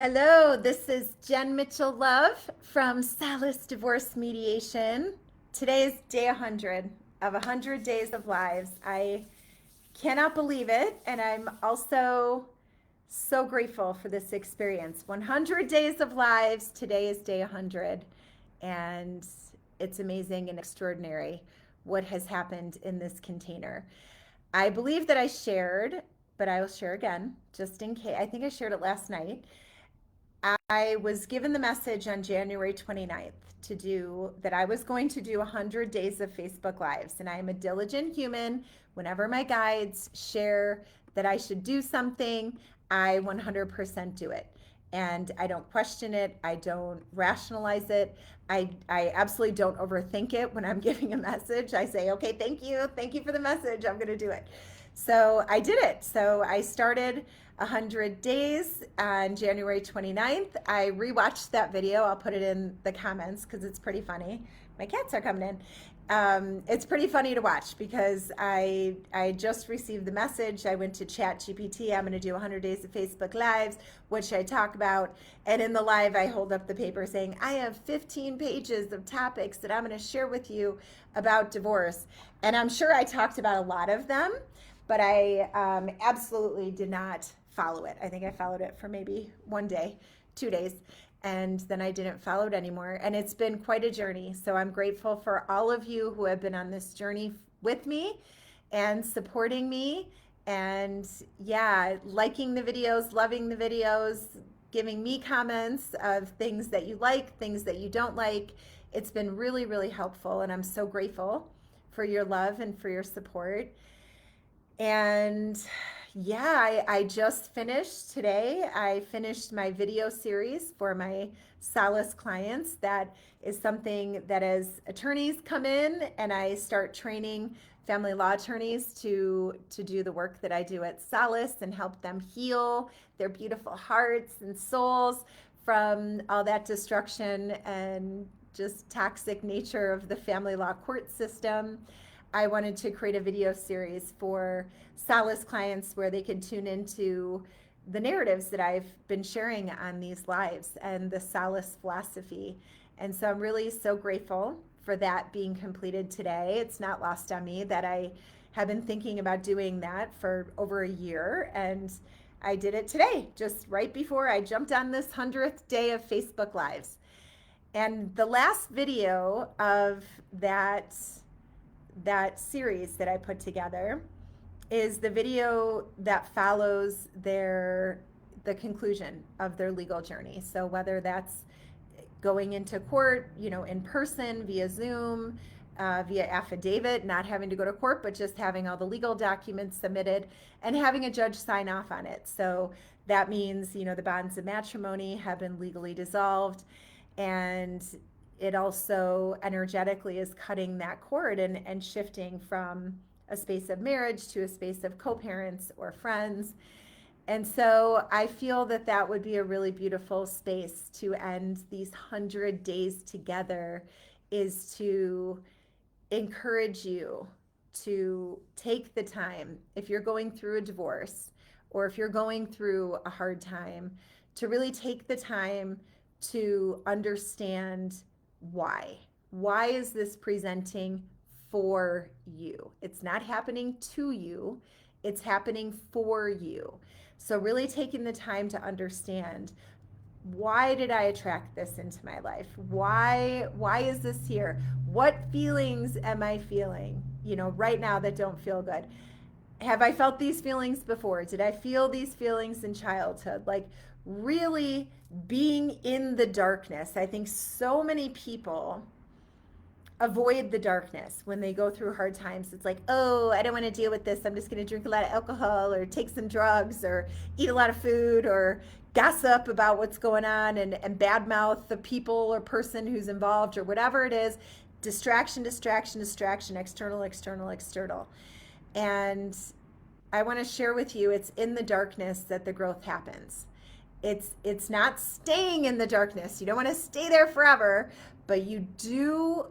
Hello, this is Jen Mitchell Love from Solace Divorce Mediation. Today is day 100 of 100 Days of Lives. I cannot believe it, and I'm also so grateful for this experience. 100 Days of Lives, today is day 100, and it's amazing and extraordinary what has happened in this container. I believe that I shared, but I will share again just in case. I think I shared it last night. I was given the message on January 29th to do that I was going to do 100 days of Facebook Lives. And I am a diligent human. Whenever my guides share that I should do something, I 100% do it. And I don't question it. I don't rationalize it. I absolutely don't overthink it when I'm giving a message. I say, okay, thank you. Thank you for the message. I'm going to do it. So I did it. So I started 100 days on January 29th. I rewatched that video. I'll put it in the comments because it's pretty funny. My cats are coming in. It's pretty funny to watch because I just received the message. I went to Chat GPT. I'm going to do 100 days of Facebook Lives. What should I talk about? And in the live, I hold up the paper saying, I have 15 pages of topics that I'm going to share with you about divorce. And I'm sure I talked about a lot of them, but I absolutely did not follow it. I think I followed it for maybe one day, 2 days, and then I didn't follow it anymore. And it's been quite a journey. So I'm grateful for all of you who have been on this journey with me and supporting me. And yeah, liking the videos, loving the videos, giving me comments of things that you like, things that you don't like. It's been really, really helpful. And I'm so grateful for your love and for your support. And yeah, I just finished today. I finished my video series for my Solace clients. That is something that as attorneys come in and I start training family law attorneys to do the work that I do at Solace and help them heal their beautiful hearts and souls from all that destruction and just toxic nature of the family law court system. I wanted to create a video series for Solace clients where they can tune into the narratives that I've been sharing on these lives and the Solace philosophy. And so I'm really so grateful for that being completed today. It's not lost on me that I have been thinking about doing that for over a year, and I did it today, just right before I jumped on this 100th day of Facebook Lives. And the last video of that series that I put together is the video that follows the conclusion of their legal journey. So whether that's going into court, in person, via Zoom, via affidavit, not having to go to court, but just having all the legal documents submitted and having a judge sign off on it. So that means, the bonds of matrimony have been legally dissolved, and it also energetically is cutting that cord and shifting from a space of marriage to a space of co-parents or friends. And so I feel that that would be a really beautiful space to end these 100 days together, is to encourage you to take the time, if you're going through a divorce or if you're going through a hard time, to really take the time to understand why. Why is this presenting for you? It's not happening to you, it's happening for you. So really taking the time to understand, why did I attract this into my life? Why is this here? What feelings am I feeling, right now that don't feel good? Have I felt these feelings before? Did I feel these feelings in childhood? Like, really being in the darkness. I think so many people avoid the darkness when they go through hard times. It's like, oh, I don't want to deal with this. I'm just going to drink a lot of alcohol or take some drugs or eat a lot of food or gossip about what's going on and badmouth the people or person who's involved or whatever it is. Distraction, distraction, distraction, external, external, external. And I want to share with you, it's in the darkness that the growth happens. It's not staying in the darkness. You don't want to stay there forever, but you do.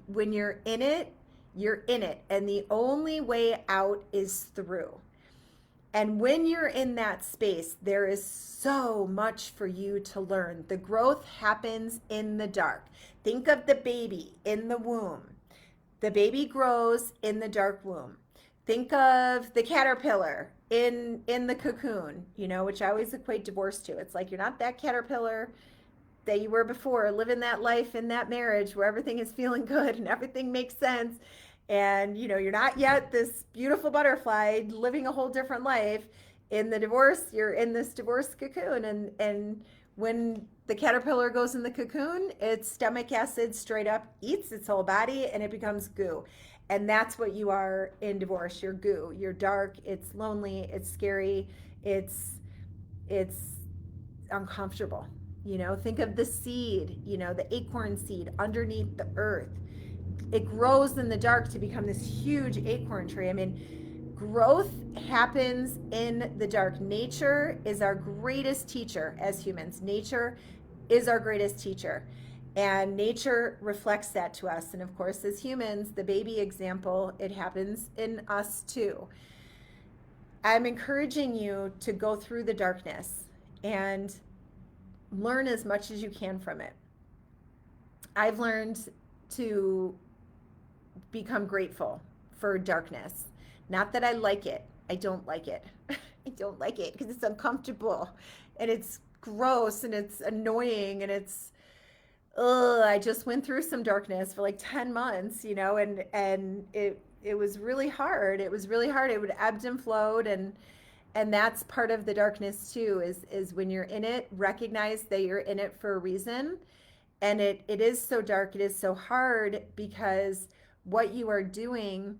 When you're in it, and the only way out is through. And when you're in that space, there is so much for you to learn. The growth happens in the dark. Think of the baby in the womb. The baby grows in the dark womb. Think of the caterpillar in the cocoon, which I always equate divorce to. It's like you're not that caterpillar that you were before, living that life in that marriage where everything is feeling good and everything makes sense. And you're not yet this beautiful butterfly living a whole different life. In the divorce, you're in this divorce cocoon, and when the caterpillar goes in the cocoon, its stomach acid straight up eats its whole body and it becomes goo. And that's what you are in divorce. You're goo. You're dark, it's lonely, it's scary, it's uncomfortable. Think of the seed, the acorn seed underneath the earth. It grows in the dark to become this huge acorn tree. I mean, growth happens in the dark. Nature is our greatest teacher as humans. Nature is our greatest teacher. And nature reflects that to us. And of course, as humans, the baby example, it happens in us too. I'm encouraging you to go through the darkness and learn as much as you can from it. I've learned to become grateful for darkness. Not that I like it. I don't like it. I don't like it because it's uncomfortable and it's gross and it's annoying and it's I just went through some darkness for like 10 months, and it was really hard. It was really hard. It would ebbed and flowed, and that's part of the darkness too, is when you're in it, recognize that you're in it for a reason. And it is so dark, it is so hard, because what you are doing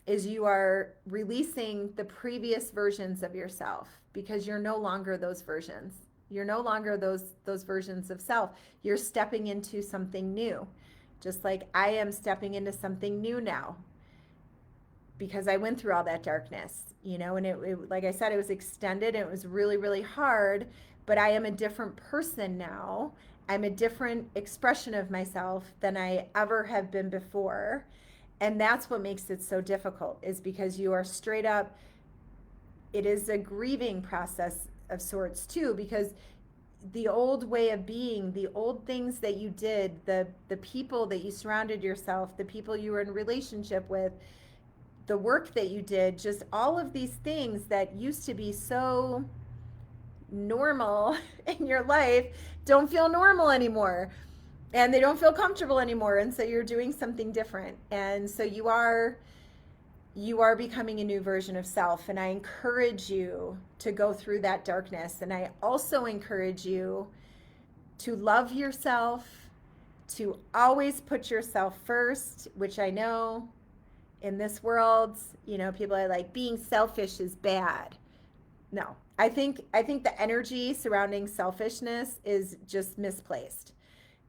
is you are releasing the previous versions of yourself, because you're no longer those versions. You're no longer those versions of self. You're stepping into something new. Just like I am stepping into something new now, because I went through all that darkness, and it like I said, it was extended and it was really, really hard, but I am a different person now. I'm a different expression of myself than I ever have been before. And that's what makes it so difficult, is because you are straight up, it is a grieving process of sorts too, because the old way of being, the old things that you did, the people that you surrounded yourself, the people you were in relationship with, the work that you did, just all of these things that used to be so normal in your life don't feel normal anymore, and they don't feel comfortable anymore. And so you're doing something different, and so you are becoming a new version of self. And I encourage you to go through that darkness. And I also encourage you to love yourself, to always put yourself first, which I know in this world, people are like, being selfish is bad. No, I think the energy surrounding selfishness is just misplaced.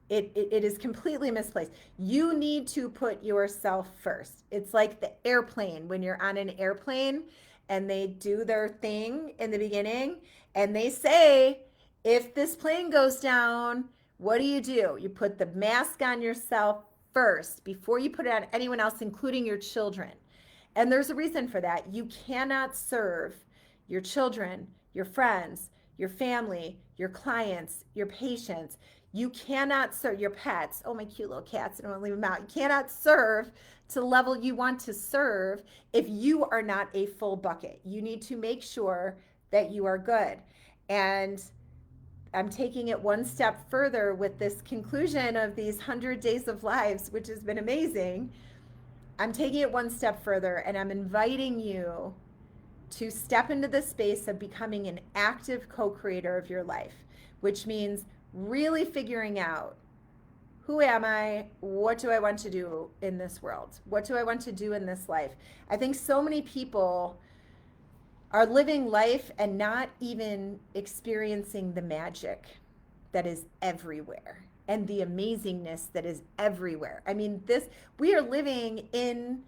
It is completely misplaced. You need to put yourself first. It's like the airplane, when you're on an airplane and they do their thing in the beginning and they say, if this plane goes down, what do? You put the mask on yourself first before you put it on anyone else, including your children. And there's a reason for that. You cannot serve your children, your friends, your family, your clients, your patients. You cannot serve your pets. Oh, my cute little cats, I don't want to leave them out. You cannot serve to the level you want to serve if you are not a full bucket. You need to make sure that you are good. And I'm taking it one step further with this conclusion of these 100 days of lives, which has been amazing. I'm taking it one step further, and I'm inviting you to step into the space of becoming an active co-creator of your life, which means really figuring out, who am I? What do I want to do in this world? What do I want to do in this life? I think so many people are living life and not even experiencing the magic that is everywhere and the amazingness that is everywhere. I mean, we are living in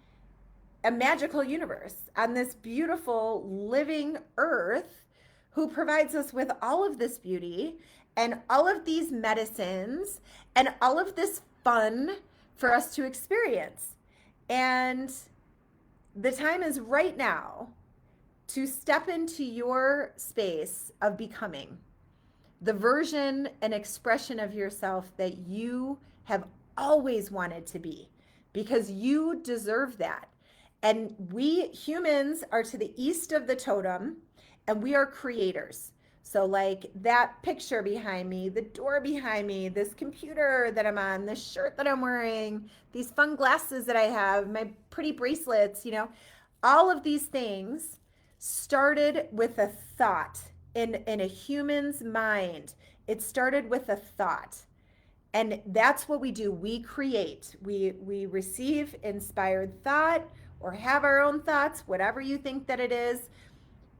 a magical universe on this beautiful living earth, who provides us with all of this beauty and all of these medicines and all of this fun for us to experience. And the time is right now to step into your space of becoming the version and expression of yourself that you have always wanted to be, because you deserve that. And we humans are to the east of the totem, and we are creators. So, like that picture behind me, the door behind me, this computer that I'm on, this shirt that I'm wearing, these fun glasses that I have, my pretty bracelets, all of these things started with a thought in a human's mind. It started with a thought. And that's what we do. We create. We receive inspired thought or have our own thoughts, whatever you think that it is.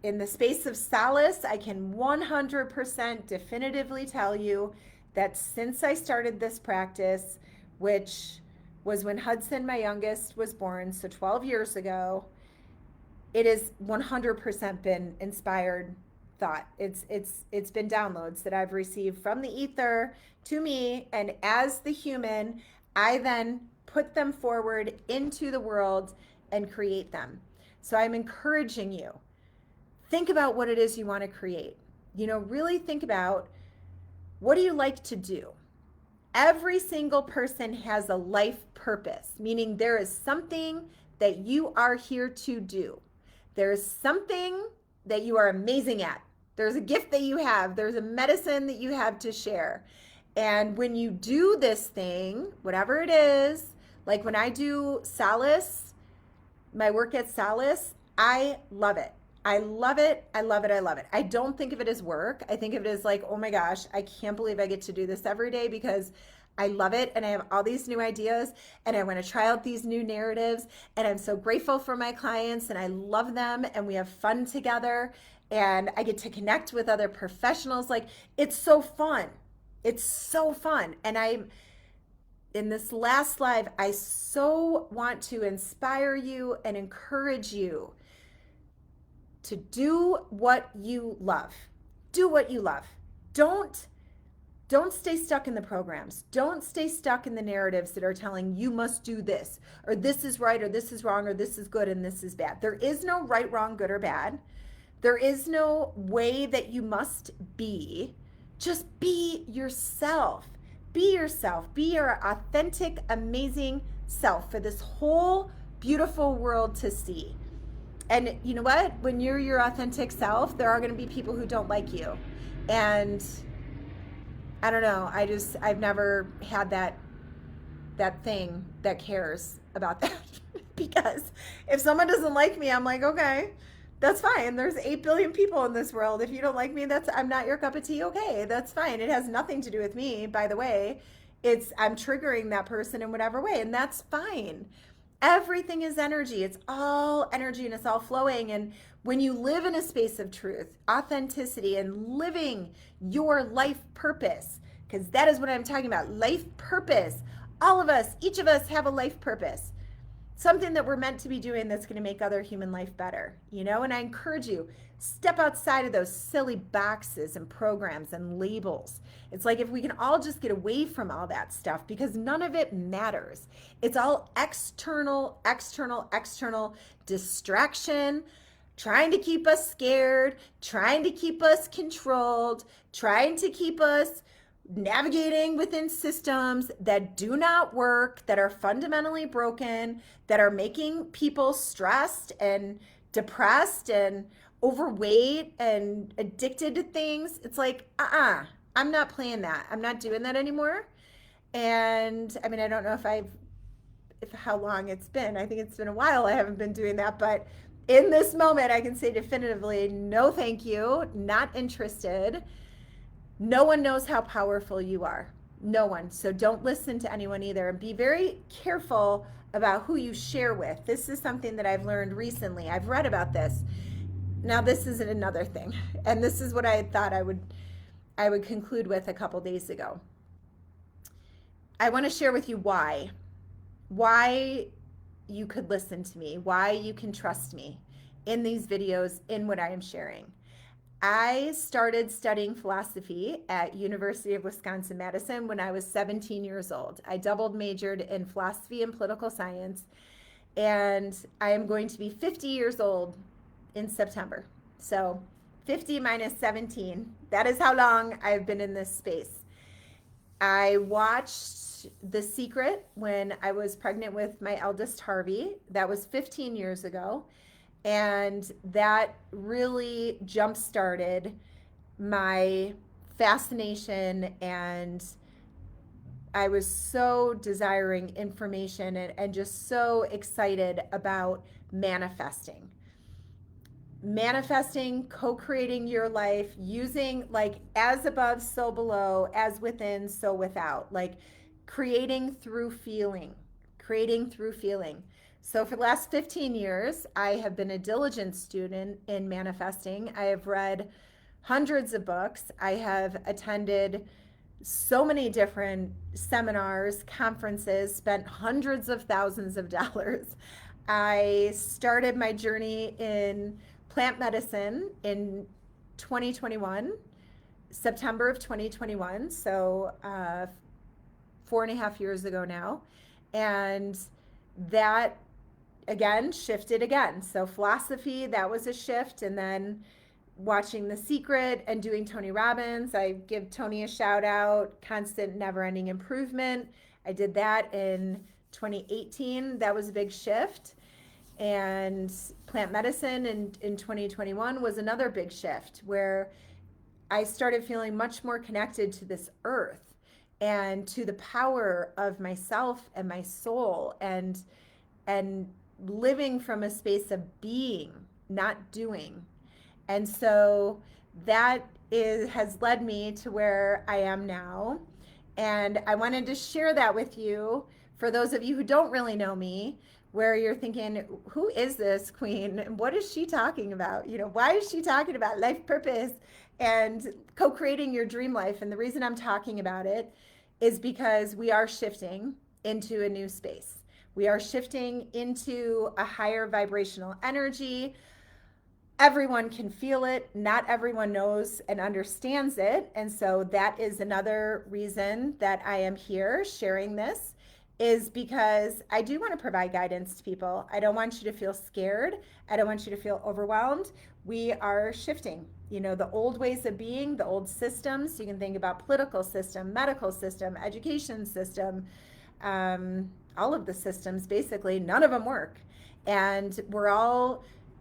In the space of solace, I can 100% definitively tell you that since I started this practice, which was when Hudson, my youngest, was born, so 12 years ago, it has 100% been inspired thought. It's been downloads that I've received from the ether to me, and as the human, I then put them forward into the world and create them. So I'm encouraging you, think about what it is you want to create. Really think about, what do you like to do? Every single person has a life purpose, meaning there is something that you are here to do. There's something that you are amazing at. There's a gift that you have. There's a medicine that you have to share. And when you do this thing, whatever it is, like when I do Solace, my work at Solace, I love it. I love it. I love it. I love it. I don't think of it as work. I think of it as like, oh my gosh, I can't believe I get to do this every day because I love it. And I have all these new ideas and I want to try out these new narratives. And I'm so grateful for my clients and I love them and we have fun together and I get to connect with other professionals. Like, it's so fun. It's so fun. And in this last live, I so want to inspire you and encourage you to do what you love. Do what you love. Don't stay stuck in the programs. Don't stay stuck in the narratives that are telling you must do this, or this is right, or this is wrong, or this is good and this is bad. There is no right, wrong, good, or bad. There is no way that you must be. Just be yourself. Be yourself. Be your authentic, amazing self for this whole beautiful world to see. And you know what? When you're your authentic self, there are going to be people who don't like you. And I don't know. I've never had that thing that cares about that. Because if someone doesn't like me, I'm like, okay, that's fine. There's 8 billion people in this world. If you don't like me, I'm not your cup of tea. Okay, that's fine. It has nothing to do with me, by the way. I'm triggering that person in whatever way, and that's fine. Everything is energy. It's all energy and it's all flowing. And when you live in a space of truth, authenticity, and living your life purpose, because that is what I'm talking about, life purpose. All of us, each of us have a life purpose, something that we're meant to be doing that's going to make other human life better, and I encourage you, step outside of those silly boxes and programs and labels. It's like, if we can all just get away from all that stuff, because none of it matters. It's all external distraction, trying to keep us scared, trying to keep us controlled, trying to keep us navigating within systems that do not work, that are fundamentally broken, that are making people stressed and depressed and overweight and addicted to things. It's like, I'm not playing that. I'm not doing that anymore. And I mean, I don't know if how long it's been. I think it's been a while I haven't been doing that, but in this moment, I can say definitively, no, thank you, not interested. No one knows how powerful you are. No one. So don't listen to anyone either. And be very careful about who you share with. This is something that I've learned recently. I've read about this. Now, this is another thing. And this is what I thought I would conclude with a couple days ago. I want to share with you why you could listen to me, why you can trust me in these videos, in what I am sharing. I started studying philosophy at University of Wisconsin-Madison when I was 17 years old. I double majored in philosophy and political science, and I am going to be 50 years old in September. So 50 minus 17, that is how long I've been in this space. I watched The Secret when I was pregnant with my eldest Harvey. That was 15 years ago. And that really jump started my fascination, and I was so desiring information and just so excited about manifesting. Manifesting, co-creating your life using like as above, so below, as within, so without, like creating through feeling, creating through feeling. So for the last 15 years, I have been a diligent student in manifesting. I have read hundreds of books. I have attended so many different seminars, conferences, spent hundreds of thousands of dollars. I started my journey in plant medicine in 2021, September of 2021. So 4.5 years ago now. And that again shifted again. So philosophy, that was a shift. And then watching The Secret and doing Tony Robbins. I give Tony a shout out, constant never ending improvement. I did that in 2018. That was a big shift. And plant medicine in 2021 was another big shift where I started feeling much more connected to this earth and to the power of myself and my soul, and living from a space of being, not doing. And so that has led me to where I am now. And I wanted to share that with you for those of you who don't really know me, where you're thinking, who is this queen? What is she talking about? Why is she talking about life purpose and co-creating your dream life? And the reason I'm talking about it is because we are shifting into a new space. We are shifting into a higher vibrational energy. Everyone can feel it. Not everyone knows and understands it. And so that is another reason that I am here sharing this, is because I do want to provide guidance to people. I don't want you to feel scared. I don't want you to feel overwhelmed. We are shifting. The old ways of being, the old systems. You can think about political system, medical system, education system, all of the systems, basically, none of them work. And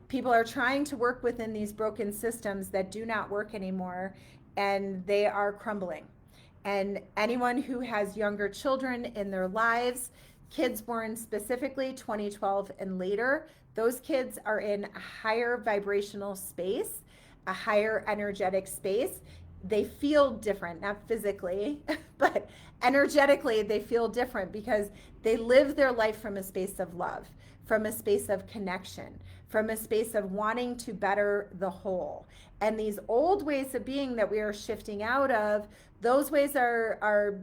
people are trying to work within these broken systems that do not work anymore, and they are crumbling. And anyone who has younger children in their lives, kids born specifically 2012 and later, those kids are in a higher vibrational space, a higher energetic space. They feel different, not physically, but energetically they feel different because they live their life from a space of love, from a space of connection, from a space of wanting to better the whole. And these old ways of being that we are shifting out of, those ways are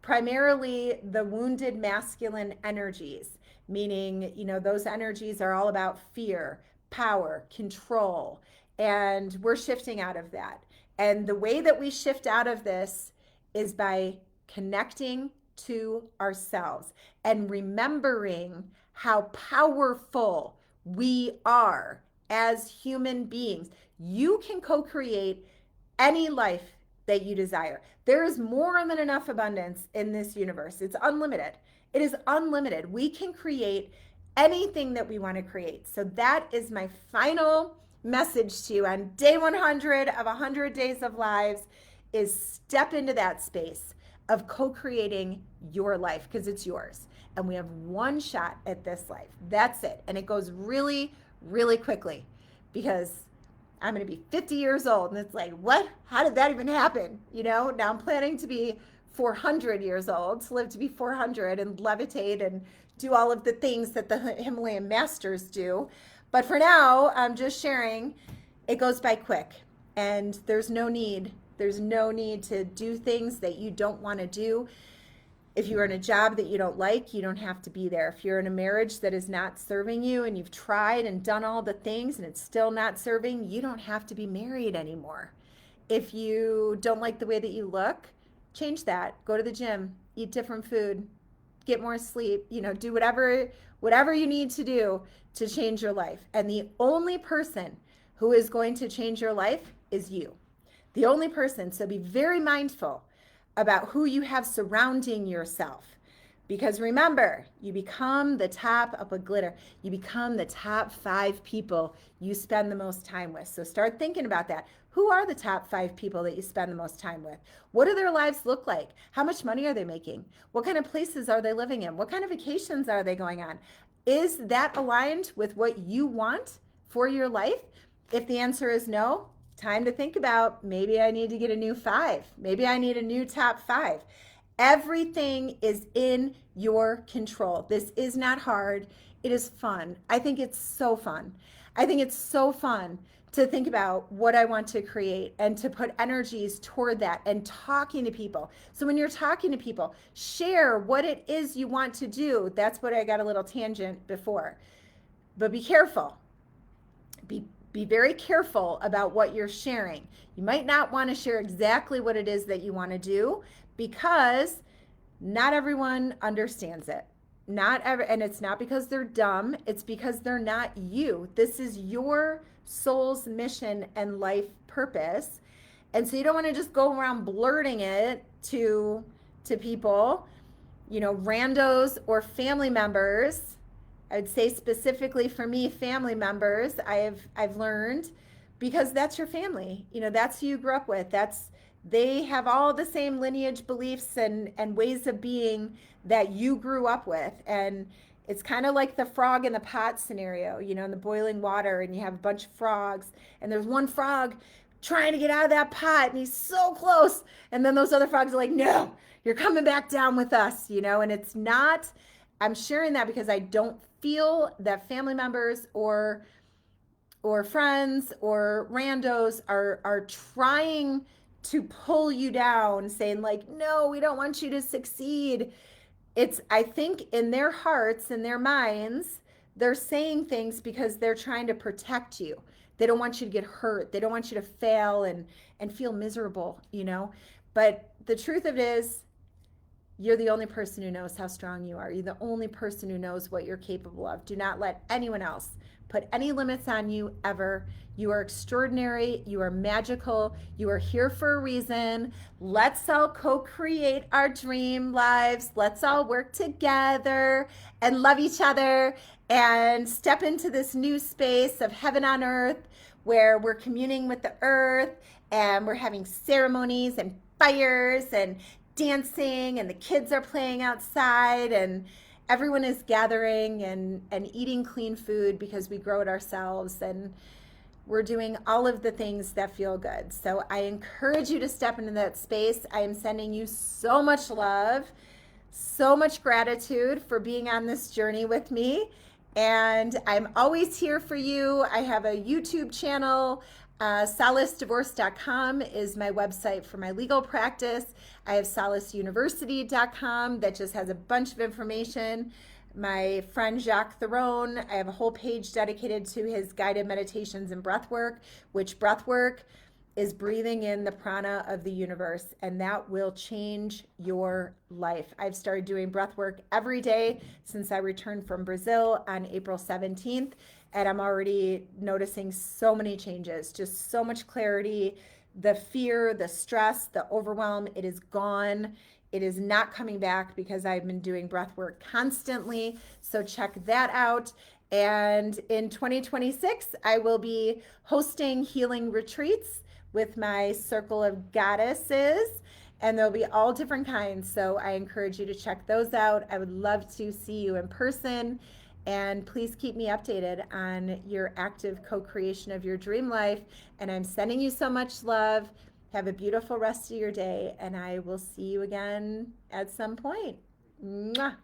primarily the wounded masculine energies, meaning, those energies are all about fear, power, control, and we're shifting out of that. And the way that we shift out of this is by connecting to ourselves and remembering how powerful we are as human beings. You can co-create any life that you desire. There is more than enough abundance in this universe. It's unlimited. It is unlimited. We can create anything that we want to create. So that is my final message to you on day 100 of 100 days of lives, is step into that space of co-creating your life, because it's yours. And we have one shot at this life. That's it. And it goes really, really quickly, because I'm going to be 50 years old. And it's like, what? How did that even happen? Now I'm planning to be 400 years old, to live to be 400 and levitate and do all of the things that the Himalayan masters do. But for now, I'm just sharing, it goes by quick, and there's no need to do things that you don't want to do. If you're in a job that you don't like, you don't have to be there. If you're in a marriage that is not serving you and you've tried and done all the things and it's still not serving, you don't have to be married anymore. If you don't like the way that you look, change that. Go to the gym, eat different food, get more sleep, do whatever you need to do to change your life. And the only person who is going to change your life is you. The only person. So be very mindful about who you have surrounding yourself. Because remember, you become the top of a glitter. You become the top 5 people you spend the most time with. So start thinking about that. Who are the top 5 people that you spend the most time with? What do their lives look like? How much money are they making? What kind of places are they living in? What kind of vacations are they going on? Is that aligned with what you want for your life? If the answer is no, time to think about maybe I need to get a new 5. Maybe I need a new top 5. Everything is in your control. This is not hard. It is fun. I think it's so fun. I think it's so fun to think about what I want to create and to put energies toward that and talking to people. So when you're talking to people, share what it is you want to do. That's what I got a little tangent before. But be careful. Be very careful about what you're sharing. You might not want to share exactly what it is that you want to do because not everyone understands it. And it's not because they're dumb, it's because they're not you. This is your soul's mission and life purpose. And so you don't want to just go around blurting it to people, randos or family members. I would say specifically for me, family members, I've learned, because that's your family. That's who you grew up with. They have all the same lineage, beliefs, and ways of being that you grew up with. And it's kind of like the frog in the pot scenario, in the boiling water, and you have a bunch of frogs, and there's one frog trying to get out of that pot, and he's so close. And then those other frogs are like, no, you're coming back down with us, and it's not, I'm sharing that because I don't feel that family members or friends or randos are trying to pull you down, saying like, no, we don't want you to succeed. I think in their hearts and their minds, they're saying things because they're trying to protect you. They don't want you to get hurt. They don't want you to fail and feel miserable, But the truth of it is, you're the only person who knows how strong you are. You're the only person who knows what you're capable of. Do not let anyone else put any limits on you ever. You are extraordinary. You are magical. You are here for a reason. Let's all co-create our dream lives. Let's all work together and love each other and step into this new space of heaven on earth where we're communing with the earth and we're having ceremonies and fires and dancing, and the kids are playing outside, and everyone is gathering and eating clean food because we grow it ourselves, and we're doing all of the things that feel good. So I encourage you to step into that space. I am sending you so much love, so much gratitude for being on this journey with me, and I'm always here for you. I have a YouTube channel. SolaceDivorce.com is my website for my legal practice. I have SolaceUniversity.com that just has a bunch of information. My friend Jacques Theron, I have a whole page dedicated to his guided meditations and breath work, which breath work is breathing in the prana of the universe, and that will change your life. I've started doing breath work every day since I returned from Brazil on April 17th. And I'm already noticing so many changes, just so much clarity. The fear, the stress, the overwhelm, it is gone. It is not coming back because I've been doing breath work constantly. So check that out. And in 2026, I will be hosting healing retreats with my circle of goddesses, and there'll be all different kinds. So I encourage you to check those out. I would love to see you in person. And please keep me updated on your active co-creation of your dream life. And I'm sending you so much love. Have a beautiful rest of your day, and I will see you again at some point. Mwah.